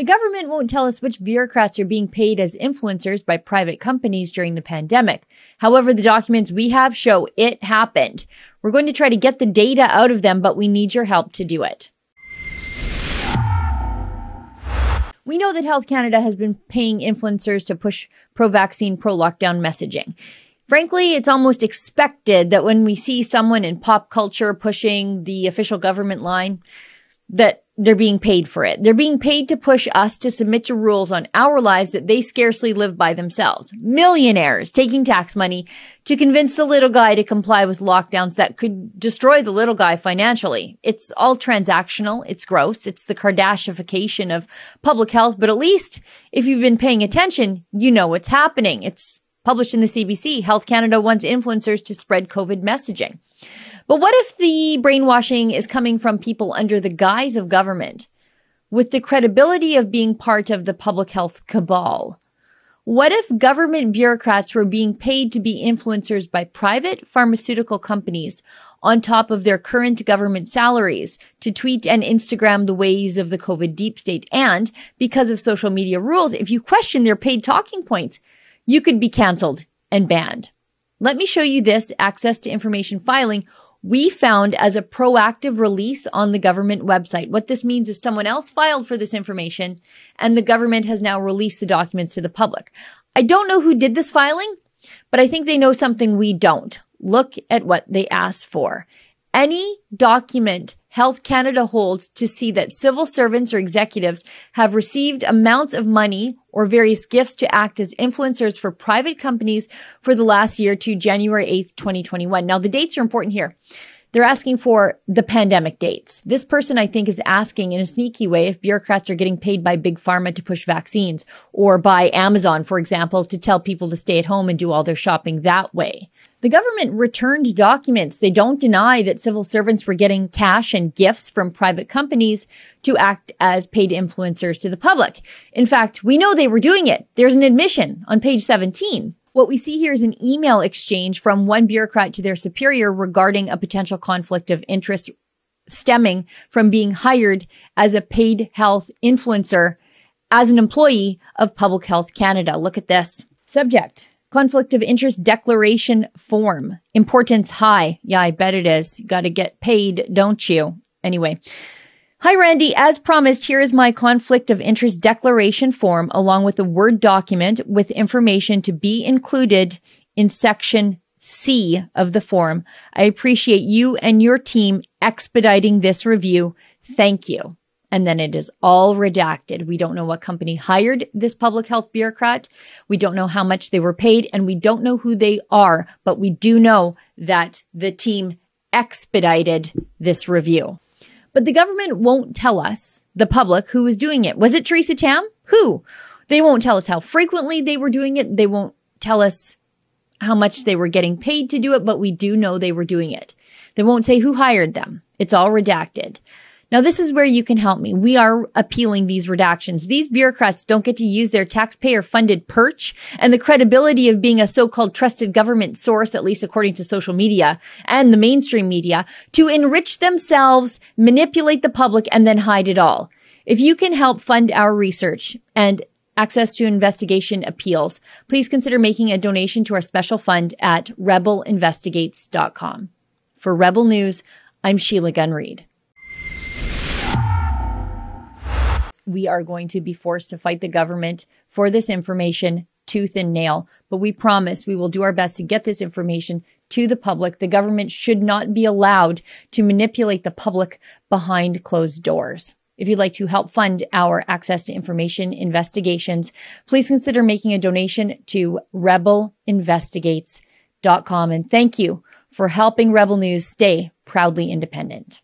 The government won't tell us which bureaucrats are being paid as influencers by private companies during the pandemic. However, the documents we have show it happened. We're going to try to get the data out of them, but we need your help to do it. We know that Health Canada has been paying influencers to push pro-vaccine, pro-lockdown messaging. Frankly, it's almost expected that when we see someone in pop culture pushing the official government line, that they're being paid for it. They're being paid to push us to submit to rules on our lives that they scarcely live by themselves. Millionaires taking tax money to convince the little guy to comply with lockdowns that could destroy the little guy financially. It's all transactional. It's gross. It's the Kardashification of public health. But at least if you've been paying attention, you know what's happening. It's published in the CBC. Health Canada wants influencers to spread COVID messaging. But what if the brainwashing is coming from people under the guise of government with the credibility of being part of the public health cabal? What if government bureaucrats were being paid to be influencers by private pharmaceutical companies on top of their current government salaries to tweet and Instagram the ways of the COVID deep state? And because of social media rules, if you question their paid talking points, you could be canceled and banned. Let me show you this access to information filing we found as a proactive release on the government website. What this means is someone else filed for this information and the government has now released the documents to the public. I don't know who did this filing, but I think they know something we don't. Look at what they asked for. Any document Health Canada holds to see that civil servants or executives have received amounts of money or various gifts to act as influencers for private companies for the last year to January 8th, 2021. Now, the dates are important here. They're asking for the pandemic dates. This person, I think, is asking in a sneaky way if bureaucrats are getting paid by Big Pharma to push vaccines or by Amazon, for example, to tell people to stay at home and do all their shopping that way. The government returned documents. They don't deny that civil servants were getting cash and gifts from private companies to act as paid influencers to the public. In fact, we know they were doing it. There's an admission on page 17. What we see here is an email exchange from one bureaucrat to their superior regarding a potential conflict of interest stemming from being hired as a paid health influencer as an employee of Public Health Canada. Look at this. Subject: conflict of interest declaration form. Importance high. Yeah, I bet it is. You got to get paid, don't you? Anyway. Hi, Randy. As promised, here is my conflict of interest declaration form along with a Word document with information to be included in section C of the form. I appreciate you and your team expediting this review. Thank you. And then it is all redacted. We don't know what company hired this public health bureaucrat. We don't know how much they were paid, and we don't know who they are, but we do know that the team expedited this review. But the government won't tell us, the public, who is doing it. Was it Theresa Tam? Who? They won't tell us how frequently they were doing it. They won't tell us how much they were getting paid to do it, but we do know they were doing it. They won't say who hired them. It's all redacted. Now, this is where you can help me. We are appealing these redactions. These bureaucrats don't get to use their taxpayer-funded perch and the credibility of being a so-called trusted government source, at least according to social media and the mainstream media, to enrich themselves, manipulate the public, and then hide it all. If you can help fund our research and access to investigation appeals, please consider making a donation to our special fund at rebelinvestigates.com. For Rebel News, I'm Sheila Gunn Reid. We are going to be forced to fight the government for this information tooth and nail, but we promise we will do our best to get this information to the public. The government should not be allowed to manipulate the public behind closed doors. If you'd like to help fund our access to information investigations, please consider making a donation to rebelinvestigates.com. And thank you for helping Rebel News stay proudly independent.